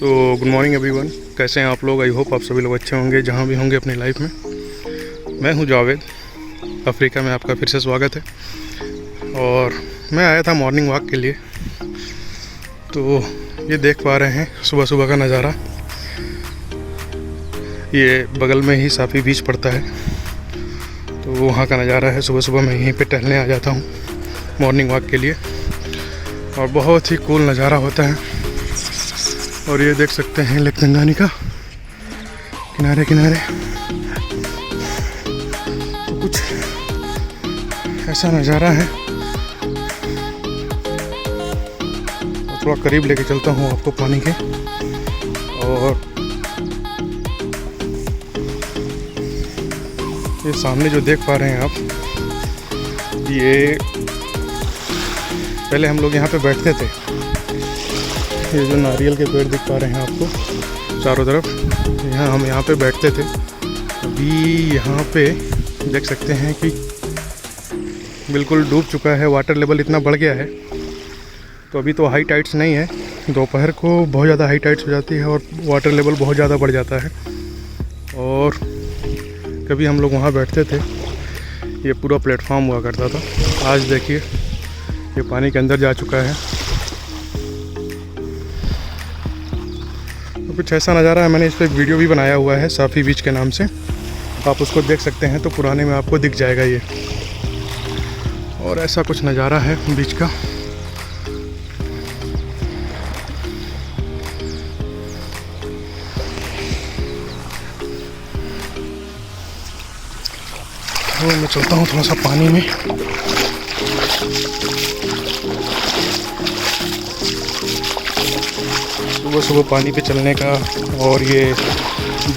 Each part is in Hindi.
तो गुड मॉर्निंग एवरीवन, कैसे हैं आप लोग? आई होप आप सभी लोग अच्छे होंगे जहाँ भी होंगे अपनी लाइफ में। मैं हूँ जावेद, अफ्रीका में आपका फिर से स्वागत है। और मैं आया था मॉर्निंग वॉक के लिए। तो ये देख पा रहे हैं सुबह सुबह का नज़ारा। ये बगल में ही साफी बीच पड़ता है, तो वहाँ का नज़ारा है। सुबह सुबह मैं यहीं पे टहलने आ जाता हूँ मॉर्निंग वॉक के लिए, और बहुत ही कूल नज़ारा होता है। और ये देख सकते हैं लेक तंगानिका किनारे किनारे। तो कुछ ऐसा नज़ारा है। और थोड़ा करीब लेके चलता हूँ आपको पानी के। और ये सामने जो देख पा रहे हैं आप, ये पहले हम लोग यहाँ पे बैठते थे। ये जो नारियल के पेड़ दिख पा रहे हैं आपको चारों तरफ, हम यहाँ पे बैठते थे। अभी यहाँ पे देख सकते हैं कि बिल्कुल डूब चुका है, वाटर लेवल इतना बढ़ गया है। तो अभी तो हाई टाइड्स नहीं है, दोपहर को बहुत ज़्यादा हाई टाइड्स हो जाती है और वाटर लेवल बहुत ज़्यादा बढ़ जाता है। और कभी हम लोग वहाँ बैठते थे, ये पूरा प्लेटफॉर्म हुआ करता था। आज देखिए ये पानी के अंदर जा चुका है। तो कुछ ऐसा नज़ारा है। मैंने इस पर एक वीडियो भी बनाया हुआ है साफ़ी बीच के नाम से, आप उसको देख सकते हैं। तो पुराने में आपको दिख जाएगा ये। और ऐसा कुछ नज़ारा है बीच का। तो मैं चलता हूँ थोड़ा सा पानी में। सुबह सुबह पानी पे चलने का, और ये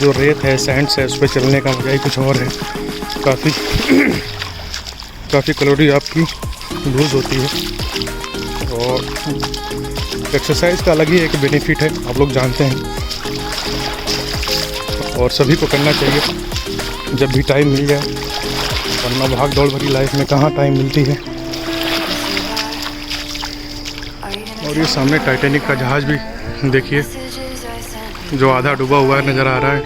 जो रेत है, सैंड्स है, उस पर चलने का मज़ा ही कुछ और है। काफ़ी कैलोरी आपकी लूज़ होती है। और एक्सरसाइज का अलग ही एक बेनिफिट है, आप लोग जानते हैं। और सभी को करना चाहिए जब भी टाइम मिल जाए, वरना भाग दौड़ भरी लाइफ में कहाँ टाइम मिलती है। और ये सामने टाइटैनिक का जहाज़ भी देखिए, जो आधा डूबा हुआ है नज़र आ रहा है।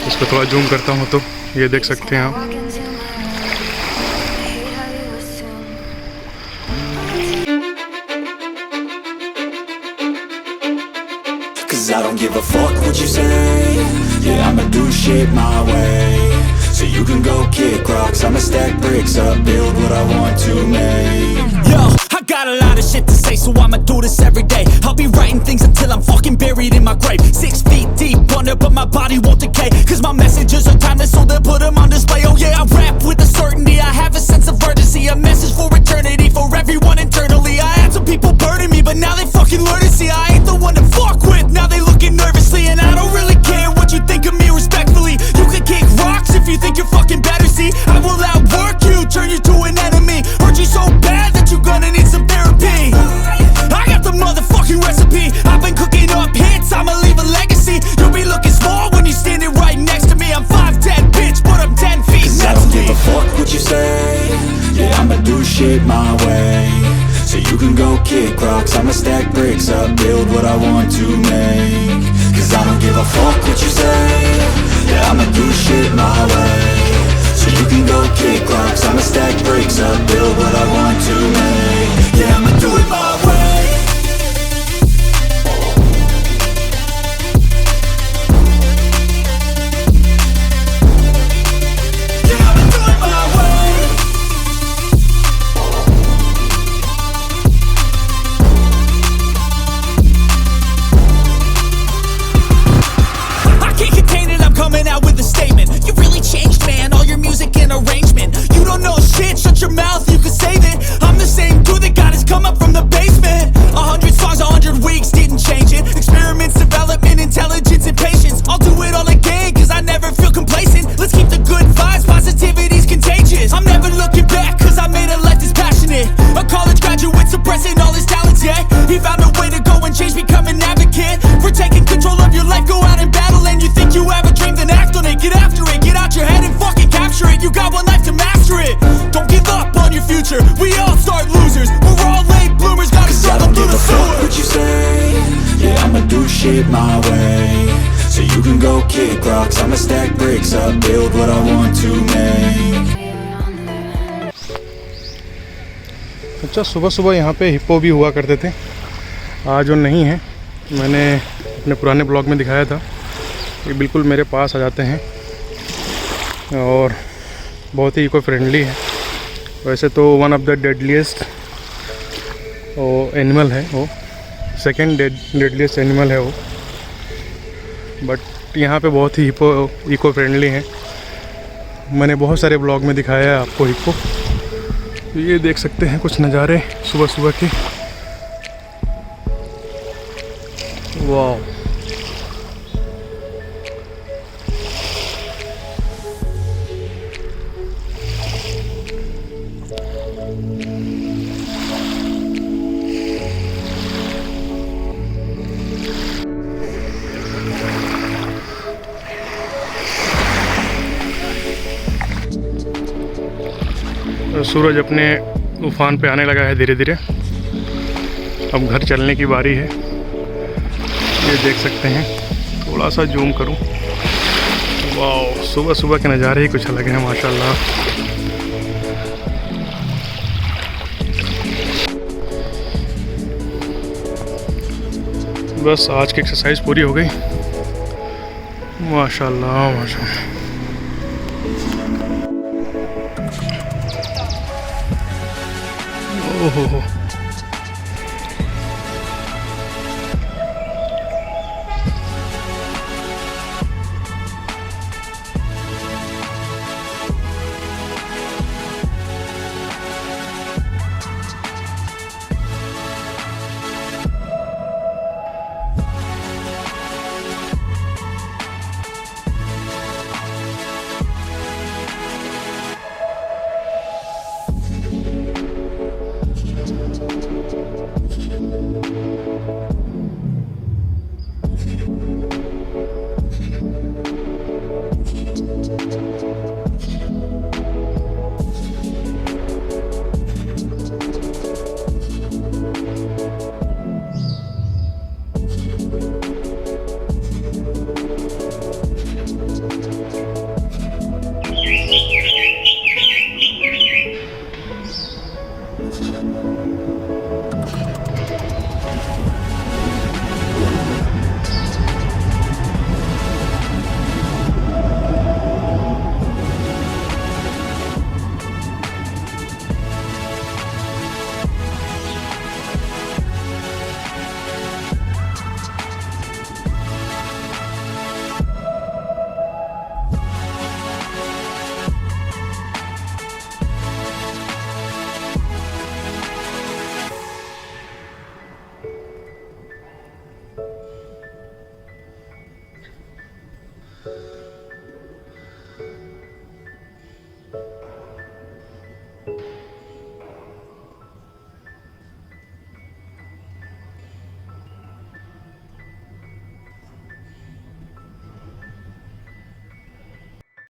इस पर थोड़ा जूम करता हूँ तो ये देख सकते हैं आप। Cause I don't give a fuck what you say. Yeah, I'ma do shit my way. So you can go kick rocks, I'ma stack bricks up, build what I want to make. Yo, I got a lot of shit to say, so I'ma do this every day. I'll be writing things until I'm fucking buried in my grave. 6 feet deep under, but my body won't decay. Cause my messages are timeless, so they'll put them on display. Oh yeah, I rap with a certainty, I have a sense of urgency. A message for eternity, for everyone internally. I had some people burning me, but now they fucking learn to see I ain't the one to fuck with, now they looking nervously. And I don't really care what you think of me, respectfully. You can kick rocks if you think you're fucking better, see. I will outwork you, turn you to an enemy. Hurt you so bad that you're gonna need some therapy. I got the motherfucking recipe, I've been cooking up hits, I'ma leave a legacy. You'll be looking small when you're standing right next to me. I'm 5'10", bitch, but I'm 10 feet next to me. Cause I don't give a fuck what you say. Yeah, I'ma do shit my way. So you can go kick rocks, I'ma stack bricks up, build what I want to make. Cause I don't give a fuck what you say. Yeah, I'ma do shit my way. So you can go kick rocks, I'ma stack bricks up, build what I want to make. Yeah, I'ma do it my way. Shut your mouth, you can save it. I'm the shit my way. So you can go kick rocks, I'ma stack bricks up, build what I want to make. अच्छा, सुबह सुबह यहाँ पे हिप्पो भी हुआ करते थे, आज वो नहीं है। मैंने अपने पुराने ब्लॉग में दिखाया था, ये बिल्कुल मेरे पास आ जाते हैं और बहुत ही इको फ्रेंडली है। वैसे तो one of the deadliest animal है वो, सेकेंड डेडलीस्ट एनिमल है वो, बट यहाँ पे बहुत ही इको फ्रेंडली है। मैंने बहुत सारे ब्लॉग में दिखाया है आपको हिप्पो। तो ये देख सकते हैं कुछ नज़ारे सुबह सुबह के। वाह, सूरज अपने उफान पे आने लगा है धीरे धीरे। अब घर चलने की बारी है। ये देख सकते हैं, थोड़ा सा जूम करूं। वाह, सुबह सुबह के नज़ारे ही कुछ अलग हैं माशाल्लाह। बस आज की एक्सरसाइज पूरी हो गई। माशाल्लाह माशाल्लाह। ओहो,